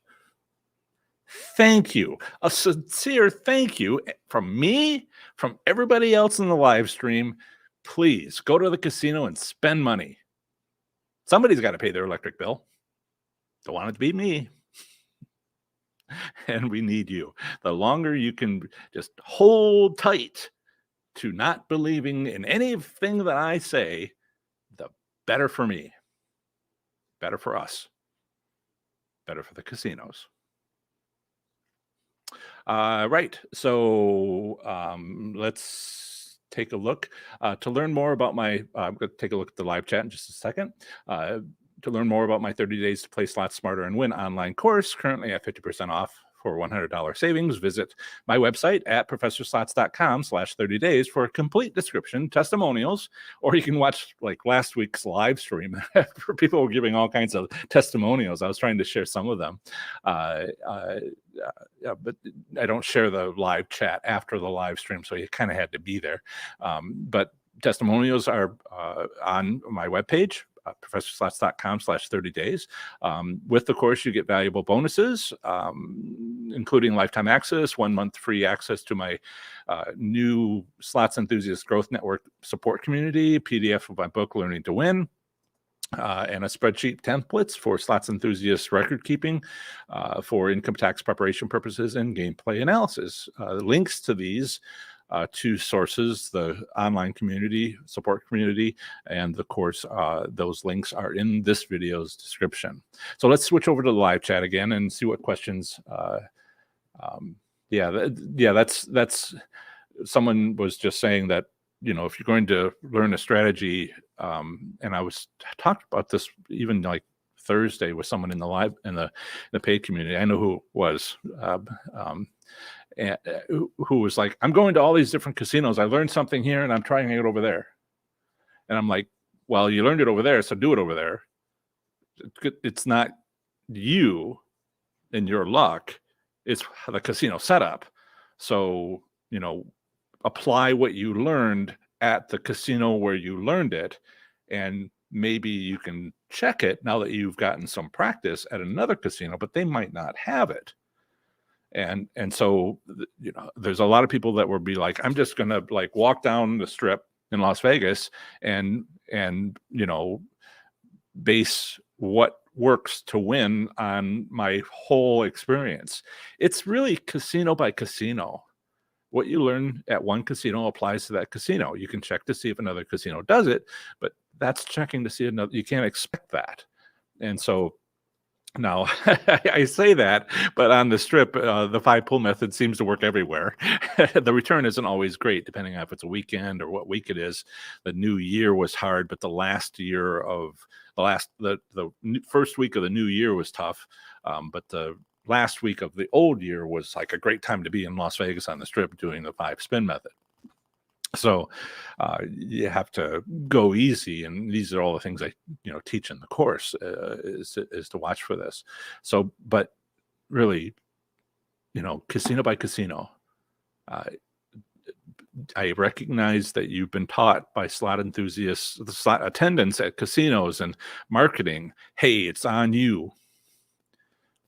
Thank you. A sincere thank you from me, from everybody else in the live stream. Please go to the casino and spend money. Somebody's got to pay their electric bill. Don't want it to be me. And we need you. The longer you can just hold tight to not believing in anything that I say, the better for me, better for us, better for the casinos. Right. So let's take a look. To learn more about I'm going to take a look at the live chat in just a second. To learn more about my 30 days to play slots smarter and win online course, currently at 50% off for $100 savings, visit my website at professorslots.com/30 days for a complete description, testimonials, or you can watch like last week's live stream for people who were giving all kinds of testimonials. I was trying to share some of them. Yeah, but I don't share the live chat after the live stream, so you kind of had to be there. But testimonials are on my webpage, professorslots.com/30 days. With the course, you get valuable bonuses, including lifetime access, 1 month free access to my new Slots Enthusiast Growth Network support community, PDF of my book, Learning to Win, and a spreadsheet templates for slots enthusiast record keeping for income tax preparation purposes and gameplay analysis. Links to these two sources, the online community, support community, and the course, those links are in this video's description. So let's switch over to the live chat again and see what questions. That's someone was just saying that, if you're going to learn a strategy, and I was talked about this even like Thursday with someone in the paid community. I know who it was, and who was like, I'm going to all these different casinos. I learned something here and I'm trying it over there. And I'm like, well, you learned it over there, so do it over there. It's not you and your luck. It's the casino setup. So, apply what you learned at the casino where you learned it, and maybe you can check it now that you've gotten some practice at another casino, but they might not have it. And so, there's a lot of people that will be like, I'm just going to like walk down the strip in Las Vegas and base what works to win on my whole experience. It's really casino by casino. What you learn at one casino applies to that casino. You can check to see if another casino does it, but that's checking to see another. You can't expect that. And so now I say that, but on the strip, the five pull method seems to work everywhere. The return isn't always great, depending on if it's a weekend or what week it is. The new year was hard, but the first week of the new year was tough. But the last week of the old year was like a great time to be in Las Vegas on the strip doing the five spin method. So you have to go easy, and these are all the things I teach in the course, is to watch for this. So, but really, casino by casino, uh, I recognize that you've been taught by slot enthusiasts, the slot attendants at casinos and marketing, hey, it's on you.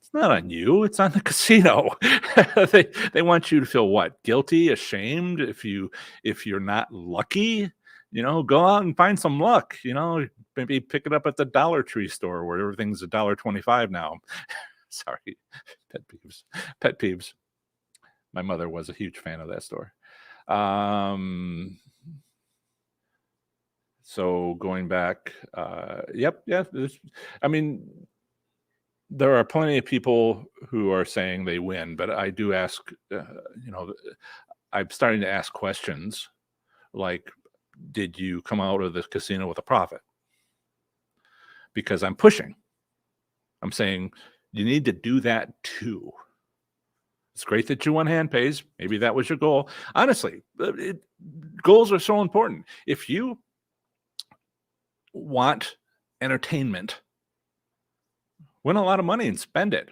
It's not on you, it's on the casino. They want you to feel what? Guilty, ashamed if you're not lucky? Go out and find some luck, maybe pick it up at the Dollar Tree store where everything's $1.25 now. Sorry, pet peeves. Pet peeves. My mother was a huge fan of that store. So going back, yep, yeah. I mean, there are plenty of people who are saying they win, but I do ask, I'm starting to ask questions like, did you come out of the casino with a profit? Because I'm pushing. I'm saying you need to do that too. It's great that you won hand pays. Maybe that was your goal. Honestly, goals are so important. If you want entertainment, win a lot of money and spend it.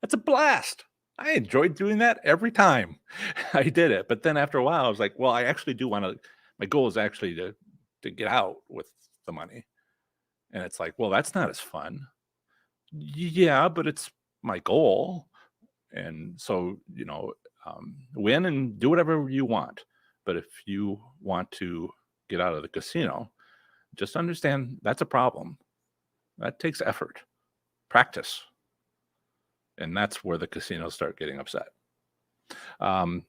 That's a blast. I enjoyed doing that every time I did it. But then after a while, I was like, well, I actually do want to. My goal is actually to get out with the money. And it's like, well, that's not as fun. Yeah, but it's my goal. And so, win and do whatever you want. But if you want to get out of the casino, just understand that's a problem. That takes effort, practice. And that's where the casinos start getting upset. Um,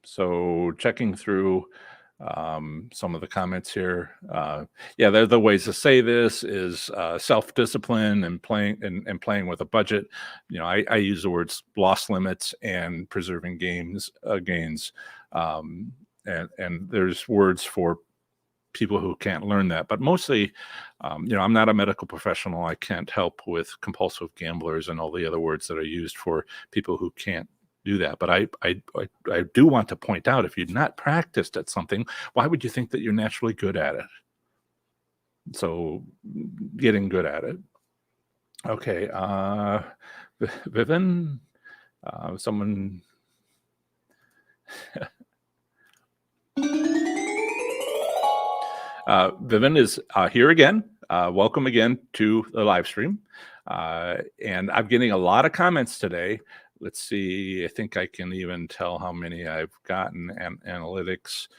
So checking through some of the comments here. Yeah, there are the ways to say this is self-discipline and playing with a budget. I use the words loss limits and preserving gains. And there's words for people who can't learn that, but mostly, I'm not a medical professional. I can't help with compulsive gamblers and all the other words that are used for people who can't do that. But I do want to point out, if you've not practiced at something, why would you think that you're naturally good at it? So getting good at it. Okay. Vivin, someone. Vivin is here again. Welcome again to the live stream. And I'm getting a lot of comments today. Let's see. I think I can even tell how many I've gotten. And analytics.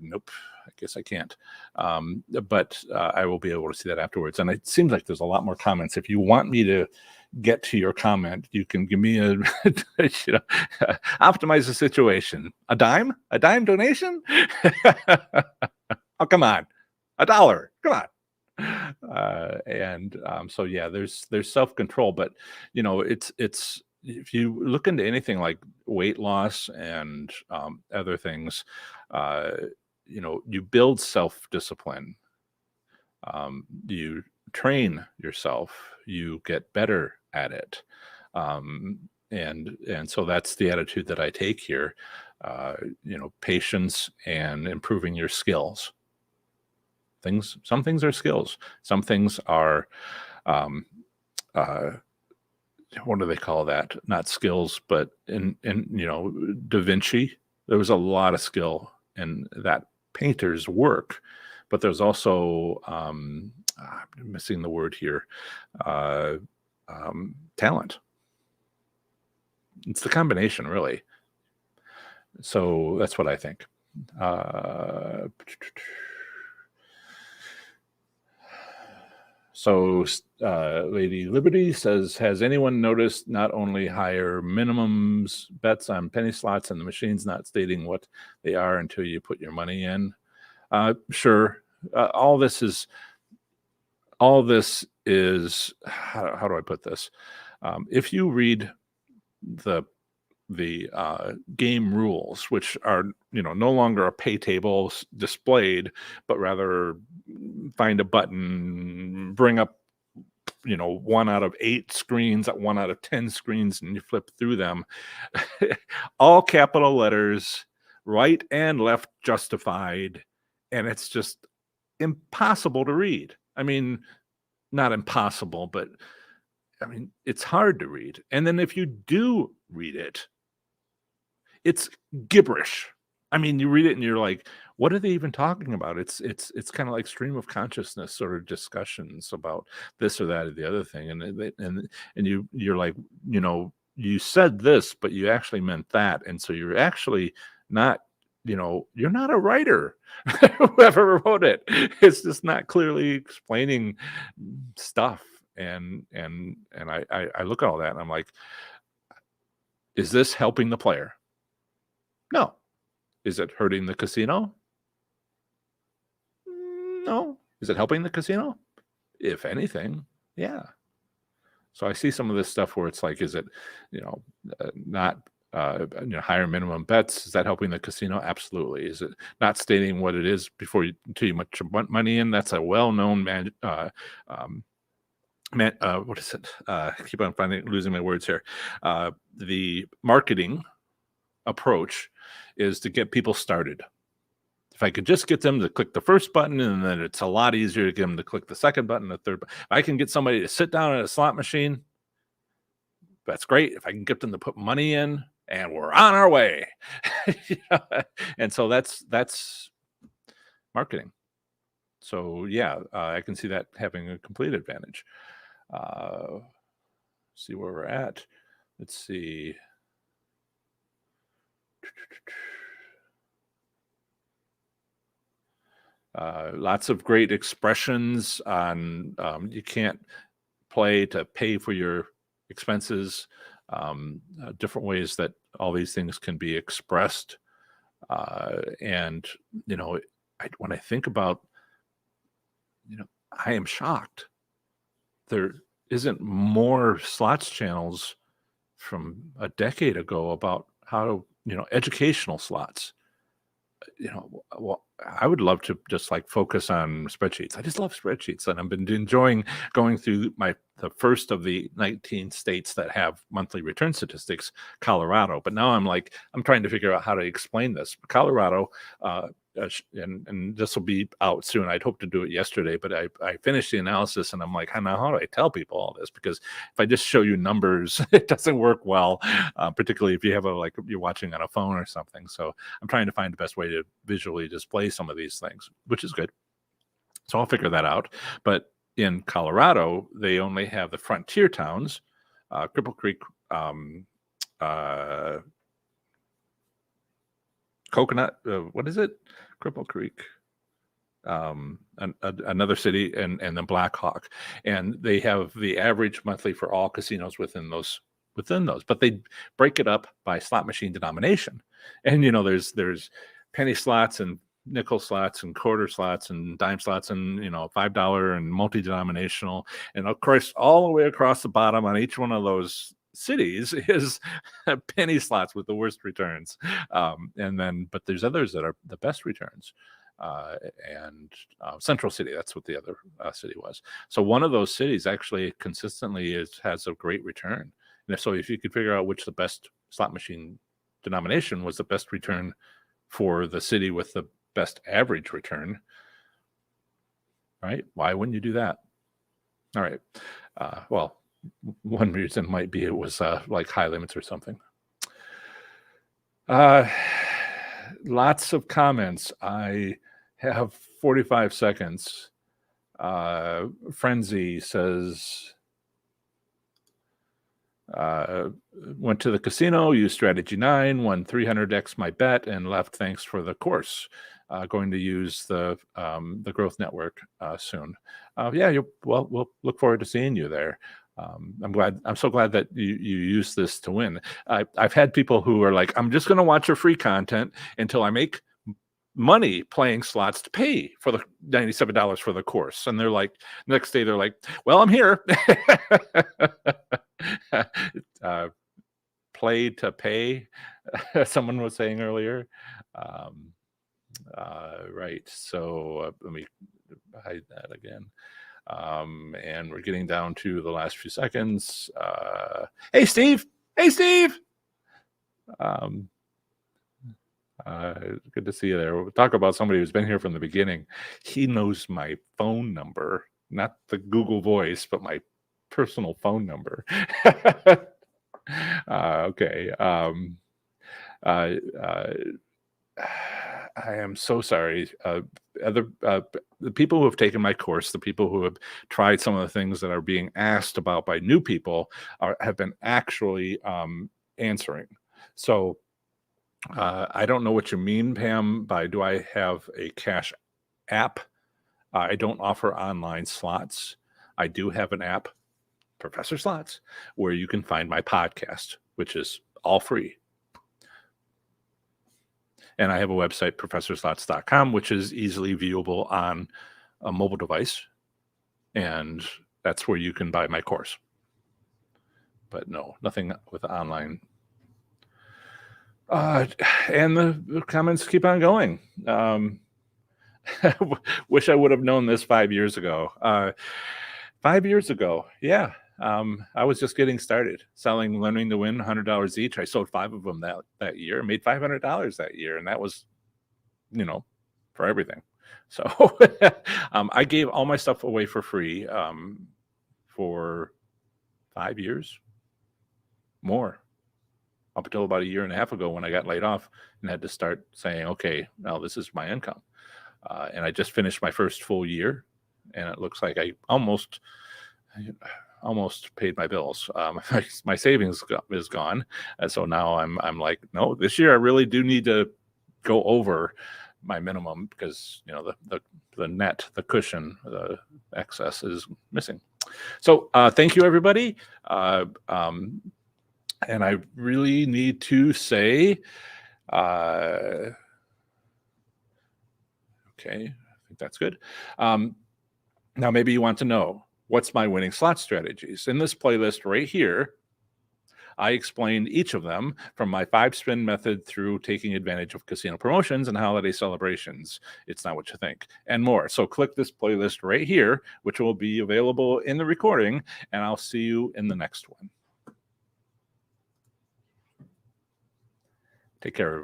Nope. I guess I can't. But I will be able to see that afterwards. And it seems like there's a lot more comments. If you want me to get to your comment, you can give me a optimize the situation. A dime donation. Oh, come on, $1, come on. So yeah, there's self-control, but it's if you look into anything like weight loss and other things, you build self-discipline, you train yourself, you get better at it, and so that's the attitude that I take here. Patience and improving your skills. Some things are skills. Some things are what do they call that? Not skills, but in Da Vinci, there was a lot of skill in that painter's work, but there's also I'm missing the word here, talent. It's the combination, really. So that's what I think. So Lady Liberty says, has anyone noticed not only higher minimums bets on penny slots and the machines not stating what they are until you put your money in? Sure. All this is how do I put this? If you read the game rules, which are no longer a pay table displayed, but rather find a button, bring up 1 out of 8 screens, 1 out of 10 screens, and you flip through them. All capital letters, right and left justified, and it's just impossible to read. I mean, not impossible, but I mean, it's hard to read. And then if you do read it, it's gibberish. I mean, you read it and you're like, what are they even talking about? It's kind of like stream of consciousness sort of discussions about this or that or the other thing, and you're like, you said this, but you actually meant that, and so you're actually not, you're not a writer. Whoever wrote it, it's just not clearly explaining stuff, and I look at all that and I'm like, is this helping the player? No. Is it hurting the casino? No. Is it helping the casino? If anything, yeah. So I see some of this stuff where it's like, is it, not, higher minimum bets? Is that helping the casino? Absolutely. Is it not stating what it is until you put your money in? That's a well-known what is it? I keep on losing my words here. The marketing approach is to get people started. If I could just get them to click the first button, and then it's a lot easier to get them to click the second button, the third button. If I can get somebody to sit down at a slot machine, that's great. If I can get them to put money in, and we're on our way. And so that's marketing. So yeah, I can see that having a complete advantage. See where we're at. Let's see. Lots of great expressions on you can't play to pay for your expenses, different ways that all these things can be expressed. And when I think about, I am shocked there isn't more slots channels from a decade ago about how educational slots. Well, I would love to just focus on spreadsheets. I just love spreadsheets, and I've been enjoying going through the first of the 19 states that have monthly return statistics, Colorado. But now I'm trying to figure out how to explain this. Colorado, and this will be out soon. I'd hoped to do it yesterday, but I finished the analysis, and I'm like, how do I tell people all this? Because if I just show you numbers, it doesn't work well, particularly if you have you're watching on a phone or something. So I'm trying to find the best way to visually display some of these things, which is good. So I'll figure that out. But in Colorado, they only have the frontier towns, Cripple Creek, Coconut, what is it? Cripple Creek, another city, and then Black Hawk, and they have the average monthly for all casinos within those. But they break it up by slot machine denomination, and there's penny slots and nickel slots and quarter slots and dime slots and $5 and multi-denominational, and of course all the way across the bottom on each one of those cities is penny slots with the worst returns, but there's others that are the best returns, and Central City, that's what the other city was. So one of those cities actually consistently has a great return, and so if you could figure out which the best slot machine denomination was the best return for the city with the best average return, right? Why wouldn't you do that? All right. Well, one reason might be it was high limits or something. Lots of comments. I have 45 seconds. Frenzy says, Went to the casino, used strategy 9, won 300x my bet, and left. Thanks for the course. Going to use the Growth Network soon. Yeah, we'll look forward to seeing you there. I'm so glad that you use this to win. I've had people who are like, I'm just going to watch your free content until I make money playing slots to pay for the $97 for the course. And they're like, next day they're like, well, I'm here. Play to pay, someone was saying earlier. Right. So let me hide that again. And we're getting down to the last few seconds. Hey, Steve. Hey, Steve. Good to see you there. We'll talk about somebody who's been here from the beginning. He knows my phone number, not the Google Voice, but my personal phone number. Okay. I am so sorry. The people who have taken my course, the people who have tried some of the things that are being asked about by new people have been actually answering. So I don't know what you mean, Pam, by do I have a cash app? I don't offer online slots. I do have an app, Professor Slots, where you can find my podcast, which is all free. And I have a website, professorslots.com, which is easily viewable on a mobile device. And that's where you can buy my course. But no, nothing with online. And the comments keep on going. Wish I would have known this 5 years ago. 5 years ago, yeah. I was just getting started selling Learning to Win, $100 each. I sold 5 of them that year, made $500 that year, and that was, for everything. So I gave all my stuff away for free for 5 years, more, up until about a year and a half ago when I got laid off and had to start saying, okay, now this is my income. And I just finished my first full year, and it looks like I almost paid my bills. My savings is gone, and so now I'm like, no, this year I really do need to go over my minimum because the net, the cushion, the excess is missing. So thank you, everybody. And I really need to say, okay, I think that's good. Now maybe you want to know, what's my winning slot strategies? In this playlist right here, I explained each of them, from my 5-spin method through taking advantage of casino promotions and holiday celebrations. It's not what you think, and more. So click this playlist right here, which will be available in the recording, and I'll see you in the next one. Take care, everybody.